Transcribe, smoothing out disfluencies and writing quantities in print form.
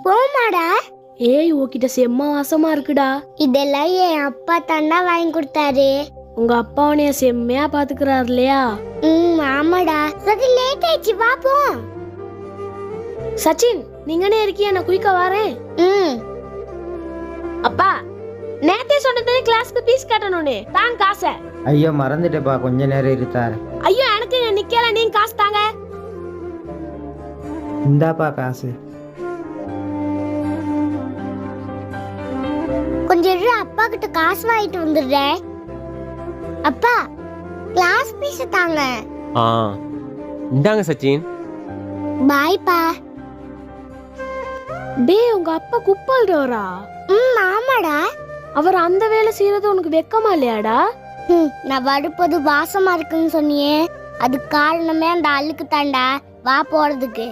போமாடா. ஏய் உன்கிட்ட செம்ம வாசமா இருக்குடா. இதெல்லாம் என் அப்பா தாண்டா வாங்கி கொடுத்தாரு. உங்க அப்பா உன்னைய செம்மையா பாத்துக்கிறாரு இல்லையா? ஆமாடா. சரி லேட் ஆயிடுச்சு, வா போ. சச்சின் நீங்கனே இருக்கியா? நான் குயிக்கா வரேன். அப்பா நேத்தே சொன்னதே கிளாஸ்க்கு ஃபீஸ் கட்டணும்னு தாங்க காசை. ஐயோ மறந்துட்டேப்பா, கொஞ்ச நேரம் இருத்தாரு. ஐயோ எனக்கு நிக்கல, நீங்க காசு தாங்க. இந்தாப்பா காசு. கொஞ்சம் இரு, அப்பா கிட்ட காசு வாங்கிட்டு வந்துடுறேன். அப்பா கிளாஸ் ஃபீஸ் தாங்க. இந்தாங்க சச்சின். பாய்ப்பா. டேய் உங்க அப்பா குப்பல்றவரா? ஆமாடா. அவர் அந்த வேலை செய்யறது உனக்கு வெக்கமா இல்லையாடா? நான் வரும்போது வாசமா இருக்குன்னு சொன்னியே, அது காரணமே அந்த அழுக்கு தாண்டா. வா போறதுக்கு.